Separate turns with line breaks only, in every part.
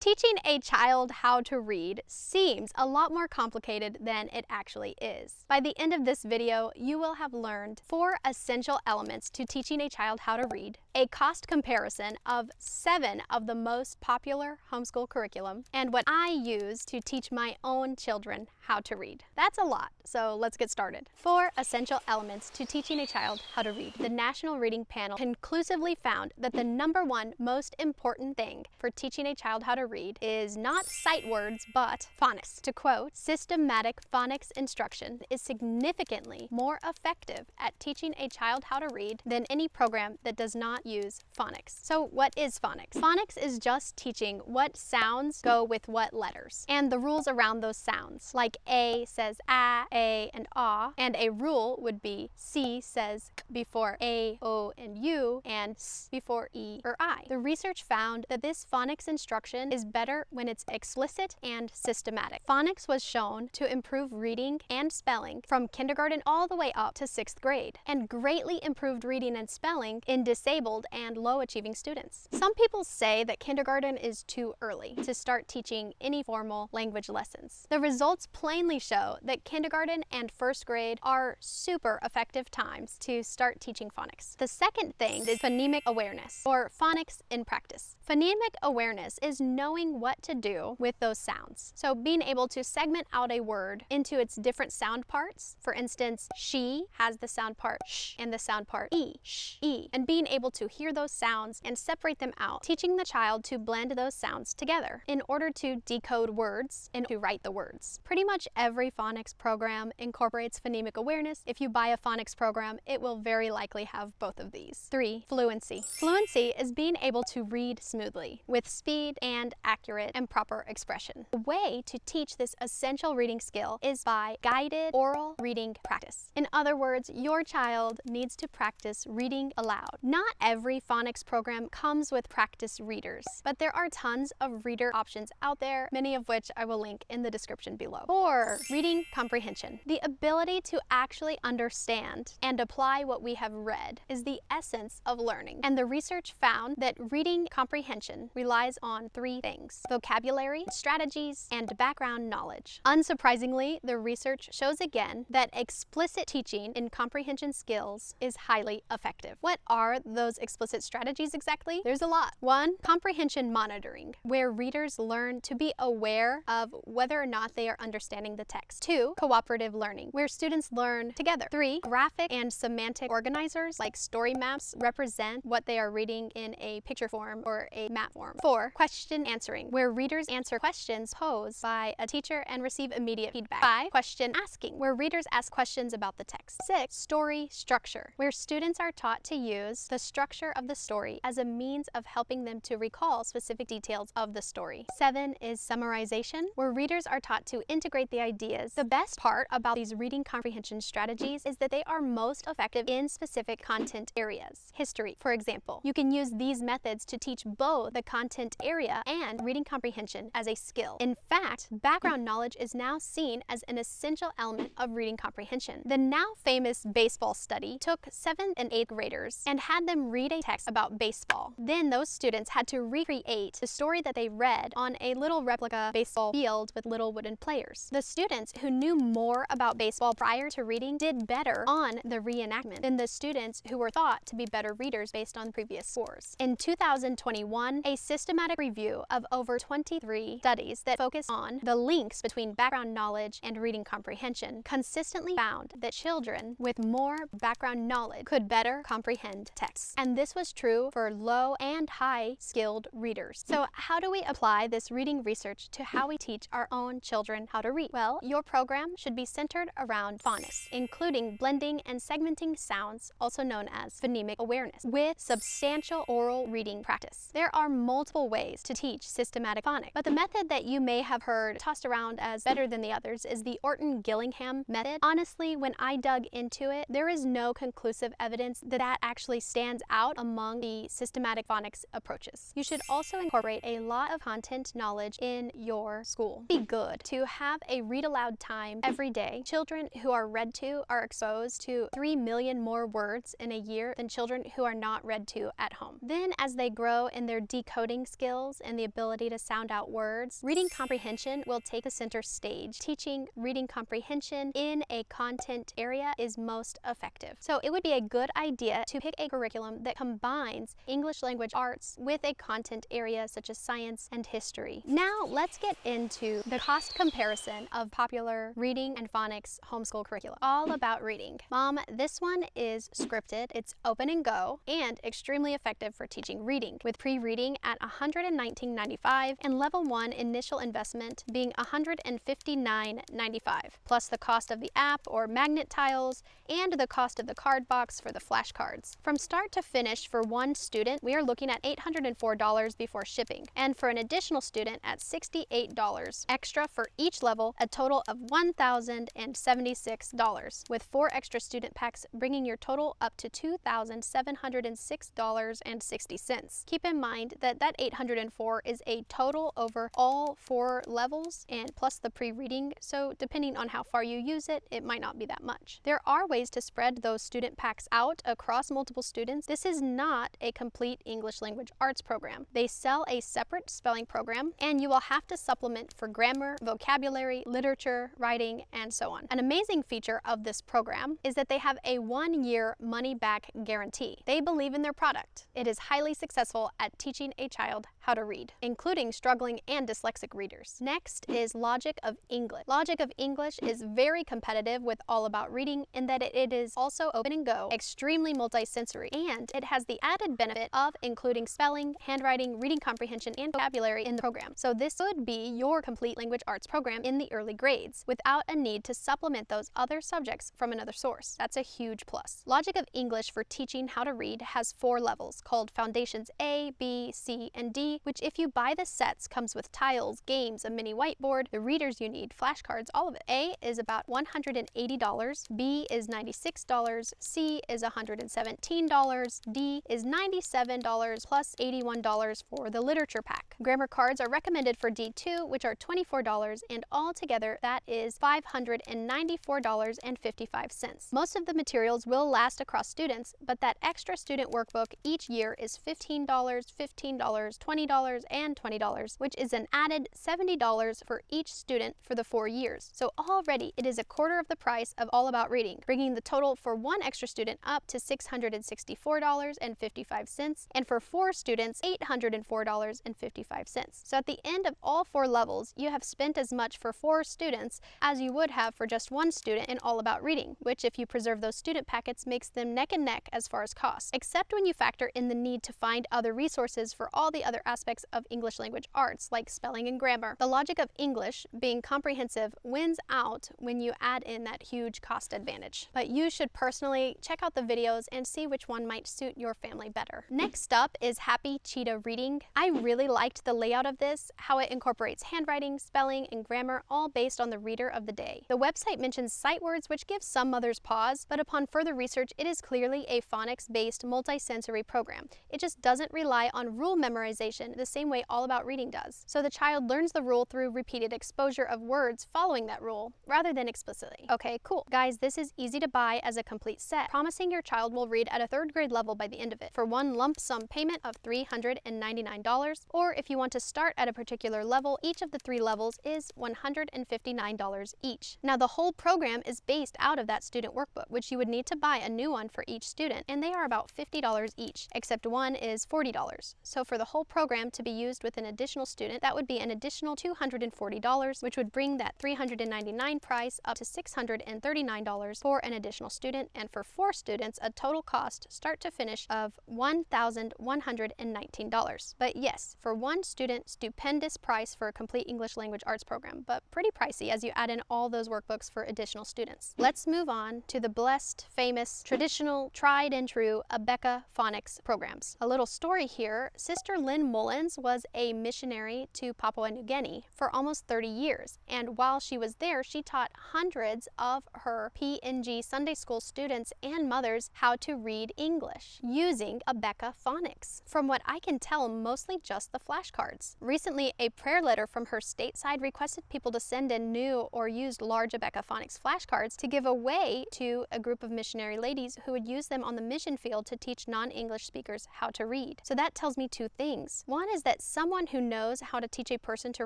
Teaching a child how to read seems a lot more complicated than it actually is. By the end of this video, you will have learned 4 essential elements to teaching a child how to read, a cost comparison of 7 of the most popular homeschool curriculum, and what I use to teach my own children how to read. That's a lot, so let's get started. 4 essential elements to teaching a child how to read. The National Reading Panel conclusively found that the #1 most important thing for teaching a child how to read is not sight words, but phonics. To quote, systematic phonics instruction is significantly more effective at teaching a child how to read than any program that does not use phonics. So what is phonics? Phonics is just teaching what sounds go with what letters and the rules around those sounds. Like A says a, and ah, and a rule would be C says before a, o, and u, and s before e or I. The research found that this phonics instruction is better when it's explicit and systematic. Phonics was shown to improve reading and spelling from kindergarten all the way up to 6th grade, and greatly improved reading and spelling in disabled and low-achieving students. Some people say that kindergarten is too early to start teaching any formal language lessons. The results plainly show that kindergarten and 1st grade are super effective times to start teaching phonics. The second thing is phonemic awareness, or phonics in practice. Phonemic awareness is knowing what to do with those sounds. So being able to segment out a word into its different sound parts. For instance, she has the sound part sh and the sound part e, sh, e, and being able to hear those sounds and separate them out, teaching the child to blend those sounds together in order to decode words and to write the words. Pretty much every phonics program incorporates phonemic awareness. If you buy a phonics program, it will very likely have both of these. 3, fluency. Fluency is being able to read smoothly with speed and accurate and proper expression. The way to teach this essential reading skill is by guided oral reading practice. In other words, your child needs to practice reading aloud. Not every phonics program comes with practice readers, but there are tons of reader options out there, many of which I will link in the description below. 4, reading comprehension. The ability to actually understand and apply what we have read is the essence of learning, and the research found that reading comprehension relies on 3 things: vocabulary, strategies, and background knowledge. Unsurprisingly, the research shows again that explicit teaching in comprehension skills is highly effective. What are those explicit strategies exactly? There's a lot. 1, comprehension monitoring, where readers learn to be aware of whether or not they are understanding the text. 2, cooperative learning, where students learn together. 3, graphic and semantic organizers like story maps represent what they are reading in a picture form or a map form. 4, question answering, where readers answer questions posed by a teacher and receive immediate feedback. 5, question asking, where readers ask questions about the text. 6, story structure, where students are taught to use the structure of the story as a means of helping them to recall specific details of the story. 7 is summarization, where readers are taught to integrate the ideas. The best part about these reading comprehension strategies is that they are most effective in specific content areas. History, for example. You can use these methods to teach both the content area and reading comprehension as a skill. In fact, background knowledge is now seen as an essential element of reading comprehension. The now famous baseball study took 7th and 8th graders and had them read a text about baseball. Then those students had to recreate the story that they read on a little replica baseball field with little wooden players. The students who knew more about baseball prior to reading did better on the reenactment than the students who were thought to be better readers based on previous scores. In 2021, a systematic review of over 23 studies that focused on the links between background knowledge and reading comprehension consistently found that children with more background knowledge could better comprehend texts. And this was true for low and high skilled readers. So how do we apply this reading research to how we teach our own children how to read? Well, your program should be centered around phonics, including blending and segmenting sounds, also known as phonemic awareness, with substantial oral reading practice. There are multiple ways to teach systematic phonics, but the method that you may have heard tossed around as better than the others is the Orton-Gillingham method. Honestly, when I dug into it, there is no conclusive evidence that that actually stands out among the systematic phonics approaches. You should also incorporate a lot of content knowledge in your school. It'd be good to have a read aloud time every day. Children who are read to are exposed to 3 million more words in a year than children who are not read to at home. Then as they grow in their decoding skills and the ability to sound out words, reading comprehension will take the center stage. Teaching reading comprehension in a content area is most effective. So it would be a good idea to pick a curriculum that combines English language arts with a content area such as science and history. Now let's get into the cost comparison of popular reading and phonics homeschool curricula. All about reading. Mom, this one is scripted, it's open and go, and extremely effective for teaching reading, with pre-reading at $119.95 and level 1 initial investment being $159.95, plus the cost of the app or magnet tiles and the cost of the card box for the flashcards. From start to finish for one student, we are looking at $804 before shipping, and for an additional student at $68 extra for each level, a total of $1,076, with 4 extra student packs bringing your total up to $2,706.60. Keep in mind that that $804 is a total over all 4 levels and plus the pre-reading, so depending on how far you use it, it might not be that much. There are ways to spread those student packs out across multiple students. This is not a complete English language arts program. They sell a separate spelling program, and you will have to supplement for grammar, vocabulary, literature, writing, and so on. An amazing feature of this program is that they have a 1-year money-back guarantee. They believe in their product. It is highly successful at teaching a child how to read, including struggling and dyslexic readers. Next is Logic of English. Logic of English is very competitive with All About Reading in that it is also open and go, extremely multi-sensory, and it has the added benefit of including spelling, handwriting, reading comprehension, and vocabulary in the program. So this would be your complete language arts program in the early grades without a need to supplement those other subjects from another source. That's a huge plus. Logic of English for teaching how to read has 4 levels called Foundations A, B, C, and D, which if you buy the sets comes with tiles, games, a mini whiteboard, the readers you need, flashcards, all of it. A is about $180, B is $96, C is $117, D is $97 plus $81 for the literature pack. Grammar cards are recommended for D2, which are $24, and altogether that is $594.55. Most of the materials will last across students, but that extra student workbook each year is $15, $15, $20, and $20, which is an added $70 for each student for the 4 years. So already it is a quarter of the price of All About Reading, bringing the total for one extra student up to $664.55, and for 4 students, $804.55. So at the end of all 4 levels, you have spent as much for 4 students as you would have for just one student in All About Reading, which if you preserve those student packets makes them neck and neck as far as cost, except when you factor in the need to find other resources for all the other aspects of English language arts like spelling and grammar. The Logic of English, being comprehensive, wins out when you add in that huge cost advantage. But you should personally check out the videos and see which one might suit your family better. Next up is Happy Cheetah Reading. I really liked the layout of this, how it incorporates handwriting, spelling, and grammar, all based on the reader of the day. The website mentions sight words, which gives some mothers pause, but upon further research, it is clearly a phonics-based multi-sensory program. It just doesn't rely on rule memorization the same way All About Reading does. So the child learns the rule through repeated exposure of words following that rule, rather than explicitly. Okay, cool. Guys, this is easy to buy as a complete set, promising your child will read at a 3rd grade level by the end of it, for one lump sum payment of $399, or if you want to start at a particular level, each of the 3 levels is $159 each. Now the whole program is based out of that student workbook, which you would need to buy a new one for each student, and they are about $50 each, except one is $40. So for the whole program to be used with an additional student, that would be an additional $240, which would bring that $399 price up to $639 for an additional student, and for 4 students, a total cost start to finish of $1,119. But yes, for one student, stupendous price for a complete English language arts program, but pretty pricey as you add in all those workbooks for additional students. Let's move on to the blessed, famous, traditional, tried and true Abeka phonics programs. A little story here, Sister Lynn Mullins was a missionary to Papua New Guinea for almost 30 years, and while she was there, she taught hundreds of her PNG Sunday school students and mothers how to read English using Abeka phonics. From what I can tell, mostly just the flashcards. Recently, a prayer letter from her stateside requested people to send in new or used large Abeka phonics flashcards to give away to a group of missionary ladies who would use them on the mission field to teach non-English speakers how to read. So that tells me 2 things. One is that someone who knows how to teach a person to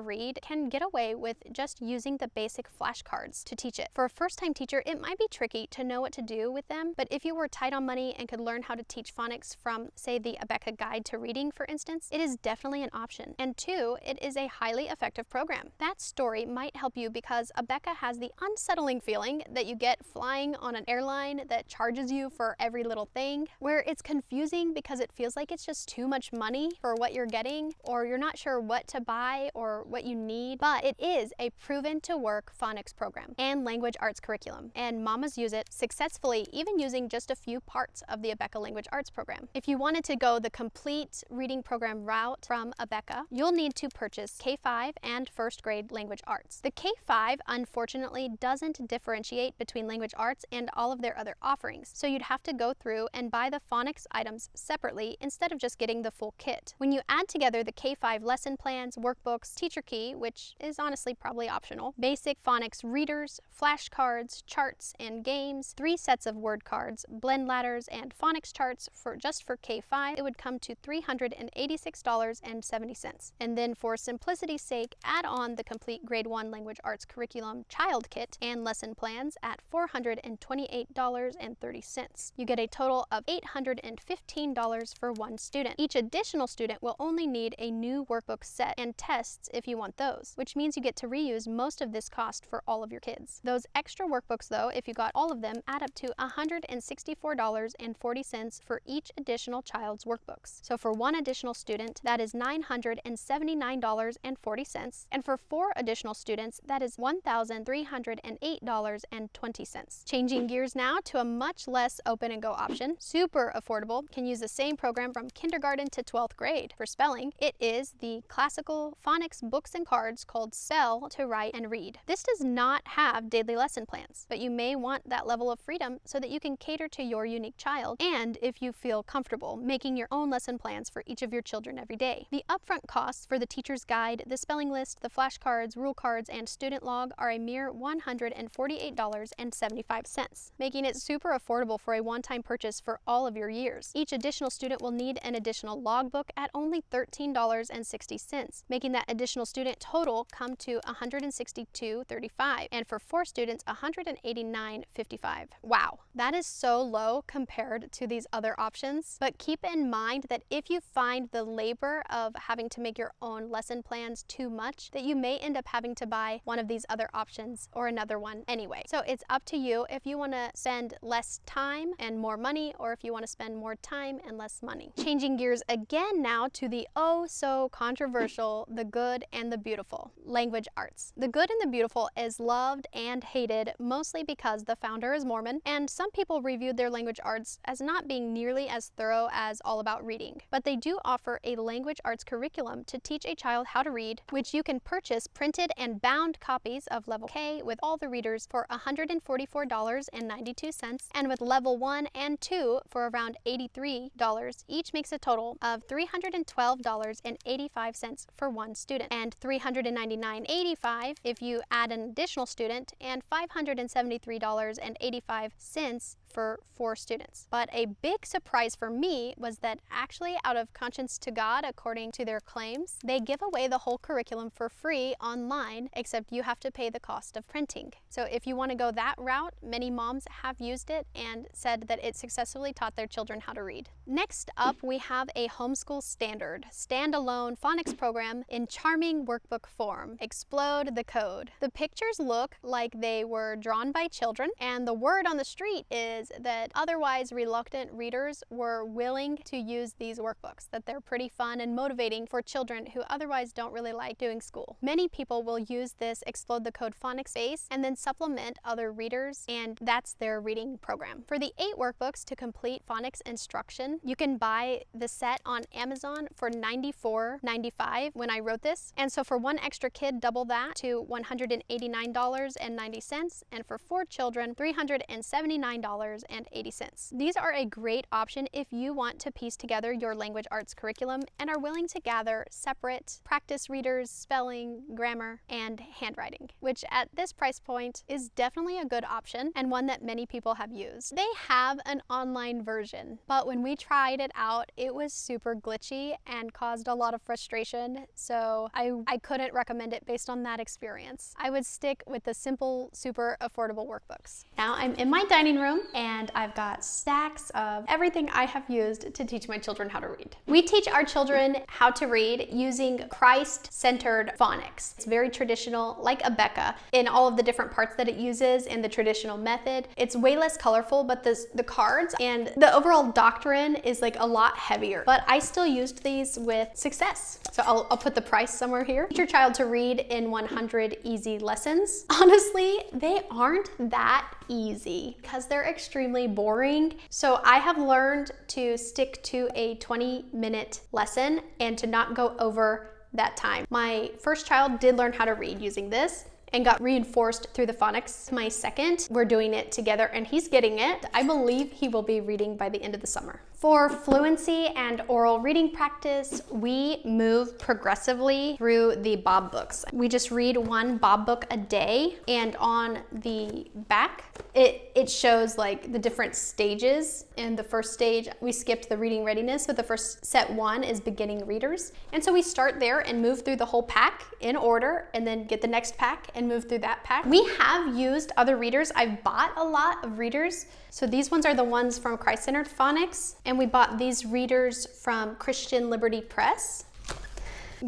read can get away with just using the basic flashcards to teach it. For a first-time teacher, it might be tricky to know what to do with them, but if you were tight on money and could learn how to teach phonics from, say, the Abeka Guide to Reading, for instance, it is definitely an option. And two, it is a highly effective program. That story might help you because Abeka has the unsettling feeling that you get flying on an airline that charges you for every little thing, where it's confusing because it feels like it's just too much money for what you're getting, or you're not sure what to buy or what you need, but it is a proven to work phonics program and language arts curriculum, and mamas use it successfully, even using just a few parts of the Abeka language arts program. If you wanted to go the complete reading program route from Abeka, you'll need to purchase K-5 and first grade language arts. The K-5 unfortunately doesn't differentiate between language arts and all of their other offerings, so you'd have to go through and buy the phonics items separately instead of just getting the full kit. When you add together the K-5 lesson plans, workbooks, teacher key, which is honestly probably optional, basic phonics readers, flashcards, charts, and games, 3 sets of word cards, blend ladders, and phonics charts for K-5, it would come to $386.70. And then for simplicity's sake, add on the complete grade 1 language arts curriculum child kit and lesson plans at $428.30. You get a total of $815 for one student. Each additional student will only need a new workbook set and tests if you want those, which means you get to reuse most of this cost for all of your kids. Those extra workbooks, though, if you got all of them, add up to $164.40 for each additional child's workbooks. So for one additional student, that is $979.40, and for 4 additional students, that is $1,308.20. Changing gears now to a much less open and go option, super affordable, can use the same program from kindergarten to 12th grade. For spelling, it is the classical phonics books and cards called Spell to Write and Read. This does not have daily lesson plans, but you may want that level of freedom so that you can cater to your unique child, and if you feel comfortable making your own lesson plans for each of your children every day. The upfront costs for the teacher's guide, the spelling list, the flashcards, rule cards, and student log are a mere $148.75, making it super affordable for a one-time purchase for all of your years. Each additional student will need an additional logbook at only $13.60, making that additional student total come to $162.35, and for 4 students, $189.55. Wow, that is so low compared to these other options, but keep in mind that if you find the labor of having to make your own lesson plans too much, that you may end up having to buy one of these other options or another one anyway. So it's up to you if you want to spend less time and more money, or if you want to spend more time and less money. Changing gears again now to the oh so controversial, the good and the beautiful, language arts. The good and the beautiful is loved and hated mostly because the founder is Mormon, and some people reviewed their language arts as not being nearly as thorough as All About Reading. But they do offer a language arts curriculum to teach a child how to read, which you can purchase printed and bound copies of Level K with all the readers for $144.92, and with Level 1 and 2 for around $83, each makes a total of $312.85 for one student, and $399.85 if you add an additional student, and $573.85 for 4 students. But a big surprise for me was that actually, out of conscience to God, according to their claims, they give away the whole curriculum for free online, except you have to pay the cost of printing. So if you want to go that route, many moms have used it and said that it successfully taught their children how to read. Next up, we have a homeschool standard, standalone phonics program in charming workbook form, Explode the Code. The pictures look like they were drawn by children, and the word on the street is that otherwise reluctant readers were willing to use these workbooks, that they're pretty fun and motivating for children who otherwise don't really like doing school. Many people will use this Explode the Code phonics base and then supplement other readers, and that's their reading program. For the 8 workbooks to complete phonics instruction, you can buy the set on Amazon for $94.95 when I wrote this, and so for one extra kid, double that to $189.90, and for 4 children, $379.90. $7.80. These are a great option if you want to piece together your language arts curriculum and are willing to gather separate practice readers, spelling, grammar, and handwriting, which at this price point is definitely a good option and one that many people have used. They have an online version, but when we tried it out, it was super glitchy and caused a lot of frustration, so I couldn't recommend it based on that experience. I would stick with the simple, super affordable workbooks. Now I'm in my dining room and I've got stacks of everything I have used to teach my children how to read. We teach our children how to read using Christ-centered phonics. It's very traditional, like Abeka, in all of the different parts that it uses in the traditional method. It's way less colorful, but the cards and the overall doctrine is like a lot heavier. But I still used these with success. So I'll put the price somewhere here. Teach your child to read in 100 easy lessons. Honestly, they aren't that easy because they're extremely boring. So I have learned to stick to a 20-minute lesson and to not go over that time. My first child did learn how to read using this and got reinforced through the phonics. My second, we're doing it together and he's getting it. I believe he will be reading by the end of the summer. For fluency and oral reading practice, we move progressively through the Bob books. We just read one Bob book a day, and on the back, it shows like the different stages. In the first stage, we skipped the reading readiness, but the first set one is beginning readers. And so we start there and move through the whole pack in order, and then get the next pack and move through that pack. We have used other readers. I've bought a lot of readers. So these ones are the ones from Christ-Centered Phonics, and we bought these readers from Christian Liberty Press.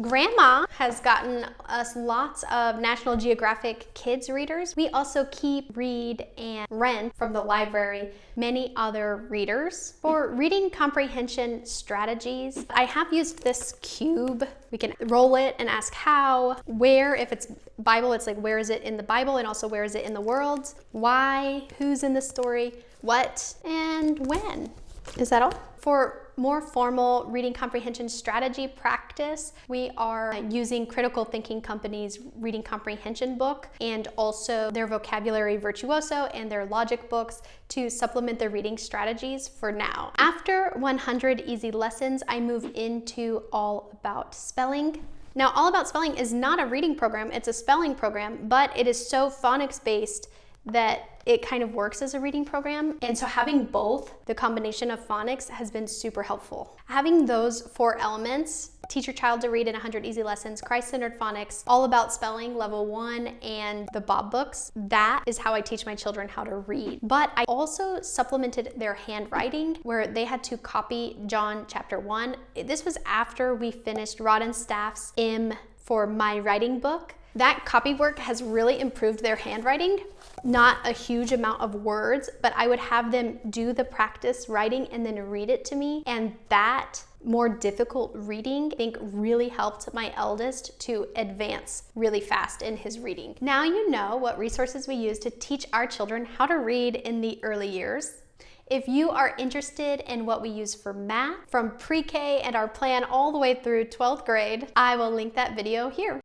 Grandma has gotten us lots of National Geographic kids readers. We also keep, read, and rent from the library many other readers. For reading comprehension strategies, I have used this cube. We can roll it and ask how, where, if it's Bible, it's like where is it in the Bible, and also where is it in the world, why, who's in the story, what, and when. Is that all? For more formal reading comprehension strategy practice, we are using Critical Thinking Company's reading comprehension book and also their Vocabulary Virtuoso and their logic books to supplement their reading strategies for now. After 100 easy lessons, I move into All About Spelling. Now, All About Spelling is not a reading program, it's a spelling program, but it is so phonics based that it kind of works as a reading program. And so having both, the combination of phonics, has been super helpful. Having those 4 elements, teach your child to read in 100 easy lessons, Christ-Centered Phonics, All About Spelling, level 1, and the Bob books, that is how I teach my children how to read. But I also supplemented their handwriting where they had to copy John chapter 1. This was after we finished Rod and Staff's M for my writing book. That copy work has really improved their handwriting. Not a huge amount of words, but I would have them do the practice writing and then read it to me. And that more difficult reading, I think, really helped my eldest to advance really fast in his reading. Now you know what resources we use to teach our children how to read in the early years. If you are interested in what we use for math from pre-K and our plan all the way through 12th grade, I will link that video here.